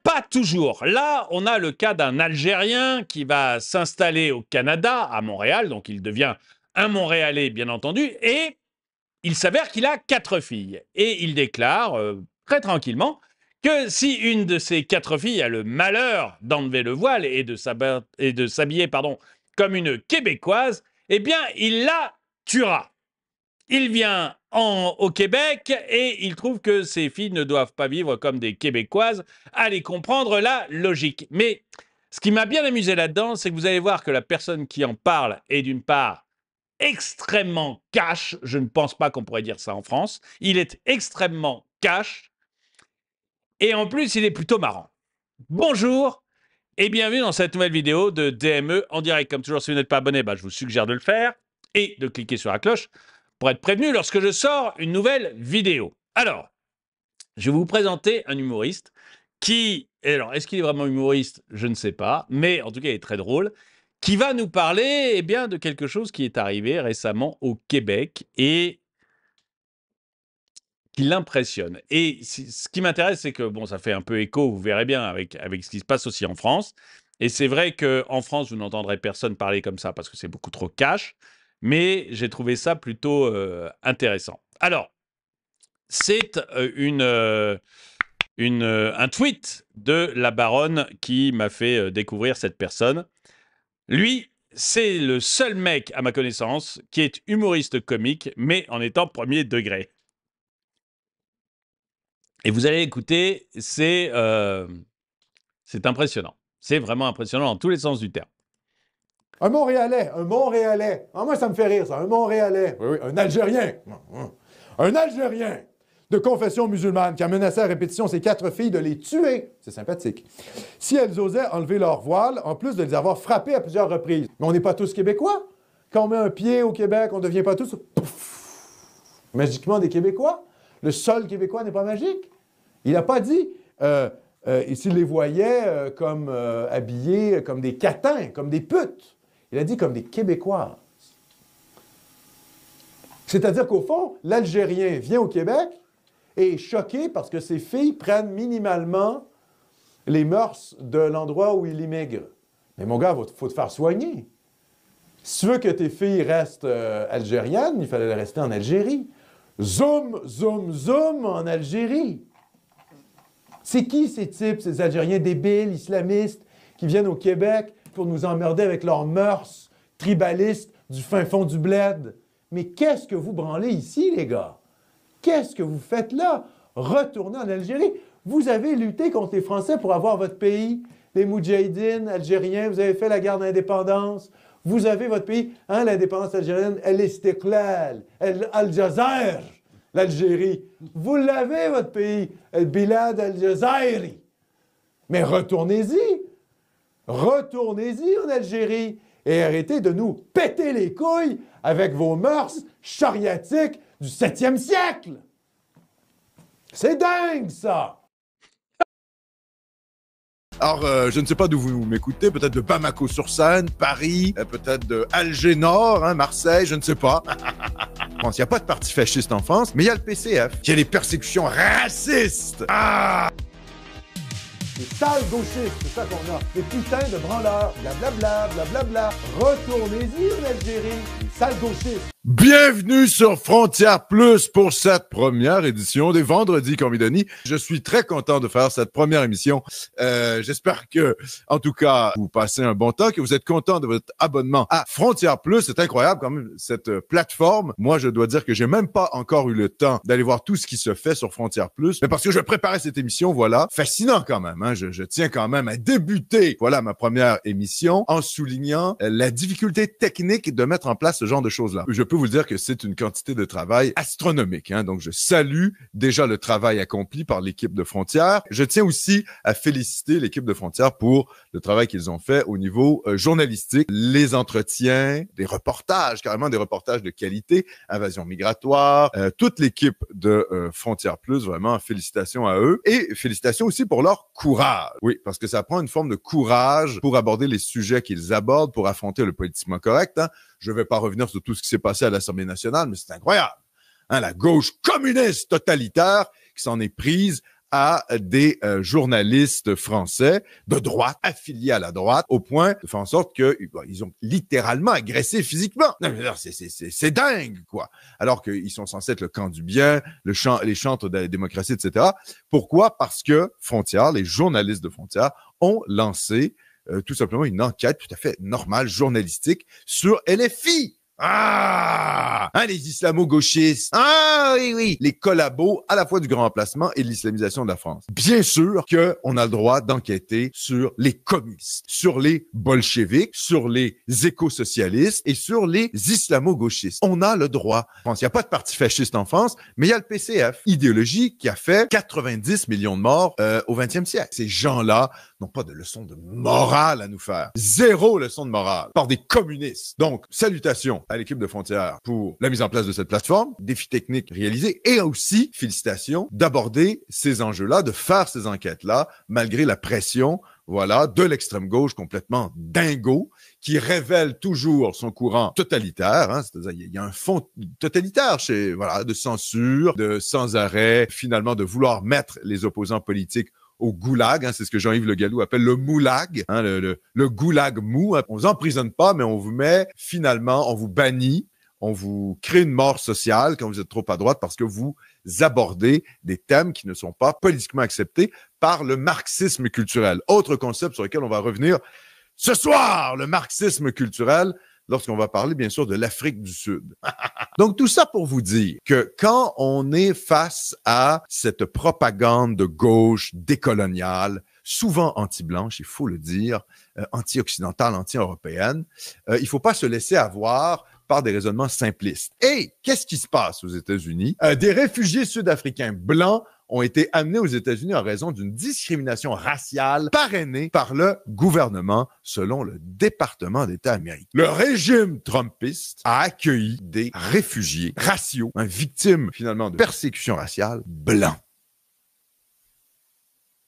Pas toujours. Là, on a le cas d'un Algérien qui va s'installer au Canada, à Montréal, donc il devient un Montréalais, bien entendu, et il s'avère qu'il a 4 filles. Et il déclare, très tranquillement, que si une de ces 4 filles a le malheur d'enlever le voile et de s'habiller comme une Québécoise, eh bien, il la tuera. Il vient au Québec et il trouve que ces filles ne doivent pas vivre comme des Québécoises. Allez comprendre la logique. Mais ce qui m'a bien amusé là-dedans, c'est que vous allez voir que la personne qui en parle est d'une part extrêmement cash. Je ne pense pas qu'on pourrait dire ça en France. Il est extrêmement cash. Et en plus, il est plutôt marrant. Bonjour et bienvenue dans cette nouvelle vidéo de DME en direct. Comme toujours, si vous n'êtes pas abonné, je vous suggère de le faire et de cliquer sur la cloche pour être prévenu lorsque je sors une nouvelle vidéo. Alors, je vais vous présenter un humoriste qui, alors est-ce qu'il est vraiment humoriste? Je ne sais pas, mais en tout cas il est très drôle, qui va nous parler de quelque chose qui est arrivé récemment au Québec et qui l'impressionne. Et ce qui m'intéresse, c'est que, ça fait un peu écho, vous verrez bien, avec ce qui se passe aussi en France. Et c'est vrai qu'en France, vous n'entendrez personne parler comme ça parce que c'est beaucoup trop cash, mais j'ai trouvé ça plutôt intéressant. Alors, c'est un tweet de la baronne qui m'a fait découvrir cette personne. Lui, c'est le seul mec, à ma connaissance, qui est humoriste comique, mais en étant premier degré. Et vous allez écouter, c'est impressionnant. C'est vraiment impressionnant dans tous les sens du terme. Un Montréalais, un Montréalais. Ah, moi, ça me fait rire, ça, un Montréalais. Oui, un Algérien. Un Algérien de confession musulmane qui a menacé à répétition ses 4 filles de les tuer. C'est sympathique. Si elles osaient enlever leur voile, en plus de les avoir frappées à plusieurs reprises. Mais on n'est pas tous Québécois. Quand on met un pied au Québec, on ne devient pas tous magiquement des Québécois. Le sol québécois n'est pas magique. Il n'a pas dit... et s'il les voyait comme habillés comme des catins, comme des putes. Il a dit comme des Québécoises. C'est-à-dire qu'au fond, l'Algérien vient au Québec et est choqué parce que ses filles prennent minimalement les mœurs de l'endroit où il immigre. Mais mon gars, il faut te faire soigner. Si tu veux que tes filles restent algériennes, il fallait les rester en Algérie. Zoom, zoom, zoom en Algérie. C'est qui ces types, ces Algériens débiles, islamistes, qui viennent au Québec pour nous emmerder avec leurs mœurs tribalistes du fin fond du bled? Mais qu'est-ce que vous branlez ici, les gars? Qu'est-ce que vous faites là? Retournez en Algérie. Vous avez lutté contre les Français pour avoir votre pays. Les Moudjahidines algériens, vous avez fait la guerre d'indépendance. Vous avez votre pays. L'indépendance algérienne, elle est Istiqlal, Al-Jazair. L'Algérie. Vous l'avez, votre pays. El Bilad al-Jazairi. Mais retournez-y. Retournez-y en Algérie. Et arrêtez de nous péter les couilles avec vos mœurs chariatiques du 7e siècle. C'est dingue, ça! Alors, je ne sais pas d'où vous m'écoutez, peut-être de Bamako-sur-Seine, Paris, peut-être de Alger-Nord, Marseille, je ne sais pas. Il n'y a pas de parti fasciste en France, mais il y a le PCF. Il y a les persécutions racistes. Ah! Les sales gauchistes, c'est ça qu'on a. Des putains de branleurs, blablabla, blablabla. Retournez-y en Algérie, les sales gauchistes. Bienvenue sur Frontières Plus pour cette première édition des Vendredis Cormidoni. Je suis très content de faire cette première émission. J'espère que, en tout cas, vous passez un bon temps, que vous êtes content de votre abonnement à Frontières Plus. C'est incroyable quand même, cette plateforme. Moi, je dois dire que j'ai même pas encore eu le temps d'aller voir tout ce qui se fait sur Frontières Plus. Mais parce que je préparais cette émission, voilà. Fascinant quand même, hein. Je tiens quand même à débuter, voilà, ma première émission en soulignant la difficulté technique de mettre en place ce genre de choses-là. Je peux vous dire que c'est une quantité de travail astronomique, hein. Donc, je salue déjà le travail accompli par l'équipe de Frontières. Je tiens aussi à féliciter l'équipe de Frontières pour le travail qu'ils ont fait au niveau journalistique, les entretiens, des reportages, carrément des reportages de qualité, Invasion migratoire, toute l'équipe de Frontières Plus, vraiment, félicitations à eux. Et félicitations aussi pour leur courage. Oui, parce que ça prend une forme de courage pour aborder les sujets qu'ils abordent, pour affronter le politiquement correct, hein. Je vais pas revenir sur tout ce qui s'est passé à l'Assemblée nationale, mais c'est incroyable. Hein, la gauche communiste totalitaire qui s'en est prise à des journalistes français de droite, affiliés à la droite, au point de faire en sorte qu'ils ont littéralement agressé physiquement. Non, mais c'est dingue, quoi. Alors qu'ils sont censés être le camp du bien, les chantres de la démocratie, etc. Pourquoi? Parce que Frontières, les journalistes de Frontières, ont lancé tout simplement une enquête tout à fait normale, journalistique, sur LFI. Ah! Hein, les islamo-gauchistes. Ah, oui, oui. Les collabos à la fois du grand remplacement et de l'islamisation de la France. Bien sûr qu'on a le droit d'enquêter sur les communistes, sur les bolcheviks, sur les éco-socialistes et sur les islamo-gauchistes. On a le droit. Il n'y a pas de parti fasciste en France, mais il y a le PCF, idéologie qui a fait 90 millions de morts au 20e siècle. Ces gens-là n'ont pas de leçon de morale à nous faire. Zéro leçon de morale par des communistes. Donc, salutations à l'équipe de Frontières pour la mise en place de cette plateforme, défi technique réalisé, et aussi, félicitations, d'aborder ces enjeux-là, de faire ces enquêtes-là, malgré la pression, voilà, de l'extrême gauche complètement dingo, qui révèle toujours son courant totalitaire, hein, c'est-à-dire il y a un fond totalitaire de censure, de sans arrêt, finalement, de vouloir mettre les opposants politiques au goulag, hein, c'est ce que Jean-Yves Le Gallou appelle le moulag, hein, le goulag mou. On vous emprisonne pas, mais on vous met finalement, on vous bannit, on vous crée une mort sociale quand vous êtes trop à droite parce que vous abordez des thèmes qui ne sont pas politiquement acceptés par le marxisme culturel. Autre concept sur lequel on va revenir ce soir, le marxisme culturel, lorsqu'on va parler, bien sûr, de l'Afrique du Sud. Donc, tout ça pour vous dire que quand on est face à cette propagande de gauche décoloniale, souvent anti-blanche, il faut le dire, anti-occidentale, anti-européenne, il faut pas se laisser avoir par des raisonnements simplistes. Et qu'est-ce qui se passe aux États-Unis? Des réfugiés sud-africains blancs ont été amenés aux États-Unis en raison d'une discrimination raciale parrainée par le gouvernement, selon le département d'État américain. Le régime trumpiste a accueilli des réfugiés raciaux, victimes finalement de persécutions raciales blancs.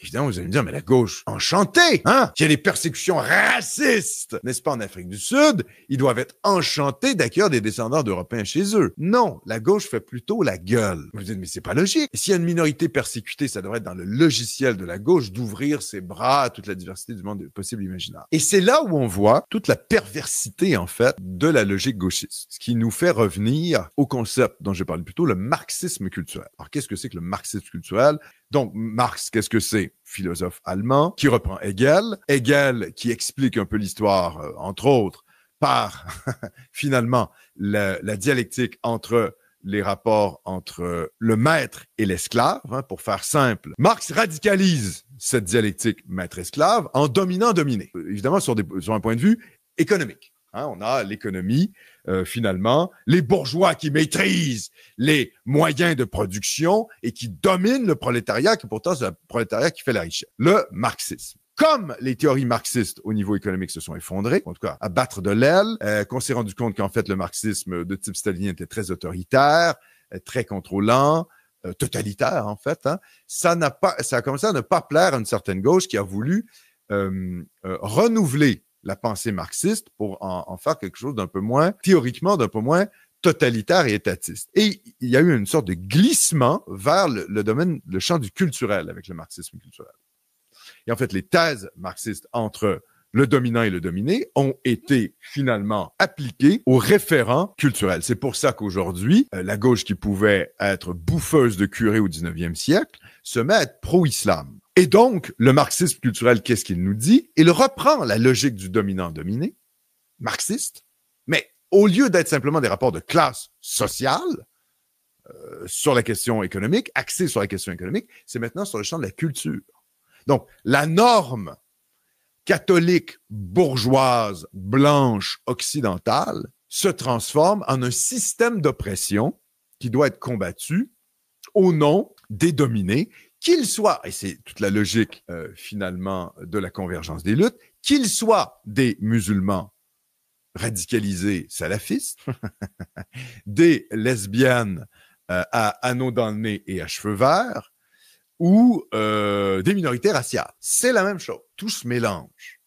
Évidemment, vous allez me dire, mais la gauche, enchantée, hein? Qu'il y a des persécutions racistes, n'est-ce pas, en Afrique du Sud? Ils doivent être enchantés d'accueillir des descendants d'Européens chez eux. Non, la gauche fait plutôt la gueule. Vous dites, mais c'est pas logique. S'il y a une minorité persécutée, ça devrait être dans le logiciel de la gauche d'ouvrir ses bras à toute la diversité du monde possible et imaginaire. Et c'est là où on voit toute la perversité, en fait, de la logique gauchiste. Ce qui nous fait revenir au concept dont je parle plutôt, le marxisme culturel. Alors, qu'est-ce que c'est que le marxisme culturel? Donc, Marx, qu'est-ce que c'est? Philosophe allemand qui reprend Hegel. Hegel qui explique un peu l'histoire, entre autres, par finalement la dialectique entre les rapports entre le maître et l'esclave. Hein, pour faire simple, Marx radicalise cette dialectique maître-esclave en dominant-dominé. Évidemment, sur un point de vue économique. Hein, on a l'économie, finalement, les bourgeois qui maîtrisent les moyens de production et qui dominent le prolétariat, qui pourtant c'est le prolétariat qui fait la richesse. Le marxisme. Comme les théories marxistes au niveau économique se sont effondrées, en tout cas à battre de l'aile, qu'on s'est rendu compte qu'en fait le marxisme de type stalinien était très autoritaire, très contrôlant, totalitaire en fait, hein, ça a commencé à ne pas plaire à une certaine gauche qui a voulu renouveler la pensée marxiste pour en faire quelque chose d'un peu moins, théoriquement, d'un peu moins totalitaire et étatiste. Et il y a eu une sorte de glissement vers le domaine, le champ du culturel avec le marxisme culturel. Et en fait, les thèses marxistes entre le dominant et le dominé ont été finalement appliquées aux référents culturels. C'est pour ça qu'aujourd'hui, la gauche qui pouvait être bouffeuse de curés au 19e siècle se met à être pro-islam. Et donc, le marxisme culturel, qu'est-ce qu'il nous dit? Il reprend la logique du dominant-dominé, marxiste, mais au lieu d'être simplement des rapports de classe sociale sur la question économique, axés sur la question économique, c'est maintenant sur le champ de la culture. Donc, la norme catholique, bourgeoise, blanche, occidentale se transforme en un système d'oppression qui doit être combattu au nom des dominés, qu'ils soient, et c'est toute la logique finalement de la convergence des luttes, qu'ils soient des musulmans radicalisés salafistes, des lesbiennes à anneaux dans le nez et à cheveux verts, ou des minorités raciales. C'est la même chose. Tout se mélange.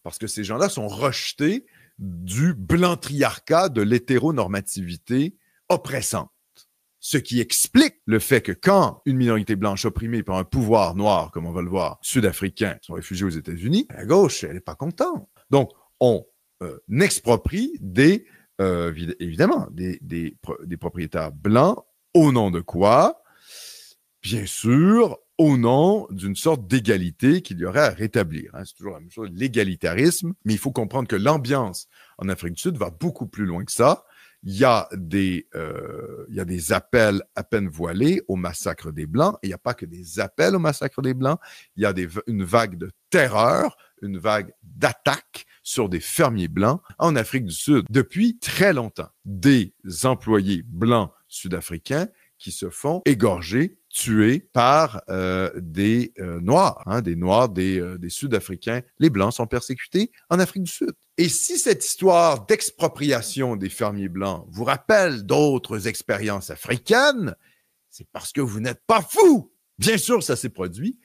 Parce que ces gens-là sont rejetés du blanc-triarcat de l'hétéronormativité oppressante. Ce qui explique le fait que quand une minorité blanche opprimée par un pouvoir noir, comme on va le voir, sud-africain, sont réfugiés aux États-Unis, la gauche, elle n'est pas contente. Donc, on exproprie évidemment, des propriétaires blancs au nom de quoi? Bien sûr, au nom d'une sorte d'égalité qu'il y aurait à rétablir. Hein. C'est toujours la même chose, l'égalitarisme, mais il faut comprendre que l'ambiance en Afrique du Sud va beaucoup plus loin que ça. Il y a des appels à peine voilés au massacre des Blancs, et il n'y a pas que des appels au massacre des Blancs, il y a une vague de terreur, une vague d'attaques sur des fermiers blancs en Afrique du Sud depuis très longtemps. Des employés blancs sud-africains qui se font égorger, tués par des Noirs, des Sud-Africains. Les Blancs sont persécutés en Afrique du Sud. Et si cette histoire d'expropriation des fermiers blancs vous rappelle d'autres expériences africaines, c'est parce que vous n'êtes pas fous. Bien sûr, ça s'est produit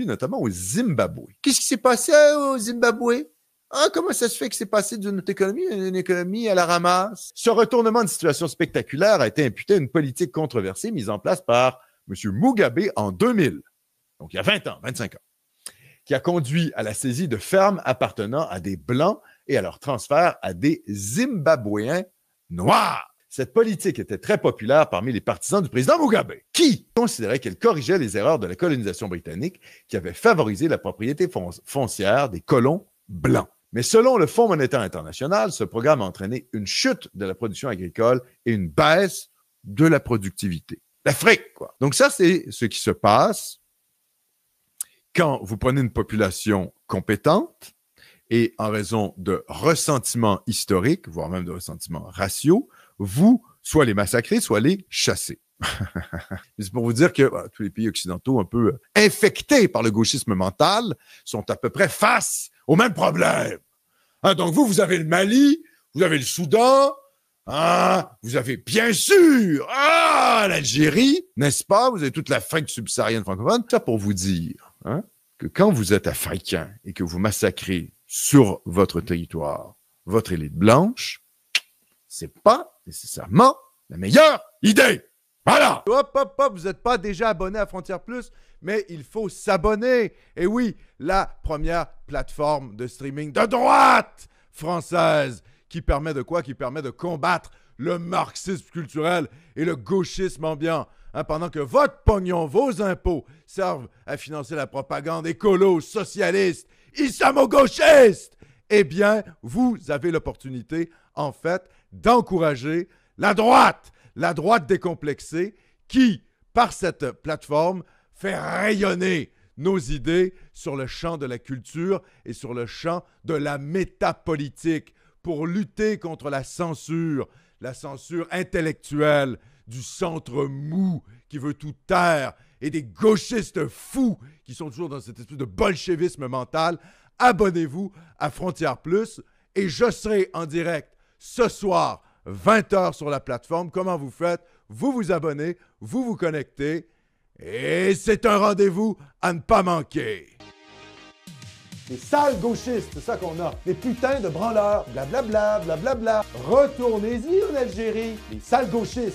notamment au Zimbabwe. Qu'est-ce qui s'est passé au Zimbabwe? Ah, comment ça se fait que c'est passé d'une économie à une économie à la ramasse? Ce retournement de situation spectaculaire a été imputé à une politique controversée mise en place par M. Mugabe en 2000, donc il y a 25 ans, qui a conduit à la saisie de fermes appartenant à des Blancs et à leur transfert à des Zimbabwéens noirs. Cette politique était très populaire parmi les partisans du président Mugabe, qui considérait qu'elle corrigeait les erreurs de la colonisation britannique qui avait favorisé la propriété foncière des colons blancs. Mais selon le Fonds monétaire international, ce programme a entraîné une chute de la production agricole et une baisse de la productivité. L'Afrique, quoi. Donc ça, c'est ce qui se passe quand vous prenez une population compétente et en raison de ressentiments historiques, voire même de ressentiments raciaux, vous soit les massacrez, soit les chassez. C'est pour vous dire que tous les pays occidentaux un peu infectés par le gauchisme mental sont à peu près face au même problème. Hein, donc vous avez le Mali, vous avez le Soudan, hein, vous avez bien sûr l'Algérie, n'est-ce pas? Vous avez toute l'Afrique subsaharienne francophone. Ça pour vous dire que quand vous êtes africain et que vous massacrez sur votre territoire votre élite blanche, c'est pas nécessairement la meilleure idée. Voilà! Hop, vous n'êtes pas déjà abonné à Frontières Plus, mais il faut s'abonner. Et oui, la première plateforme de streaming de droite française qui permet de quoi? Qui permet de combattre le marxisme culturel et le gauchisme ambiant. Hein, pendant que votre pognon, vos impôts servent à financer la propagande écolo, socialiste, islamo-gauchiste, eh bien, vous avez l'opportunité, en fait, d'encourager la droite décomplexée qui, par cette plateforme, fait rayonner nos idées sur le champ de la culture et sur le champ de la métapolitique pour lutter contre la censure intellectuelle du centre mou qui veut tout taire et des gauchistes fous qui sont toujours dans cette espèce de bolchevisme mental. Abonnez-vous à Frontières Plus et je serai en direct ce soir 20h sur la plateforme. Comment vous faites? Vous vous abonnez, vous vous connectez et c'est un rendez-vous à ne pas manquer. Les sales gauchistes, c'est ça qu'on a. Des putains de branleurs, blablabla, blablabla. Retournez-y en Algérie, les sales gauchistes.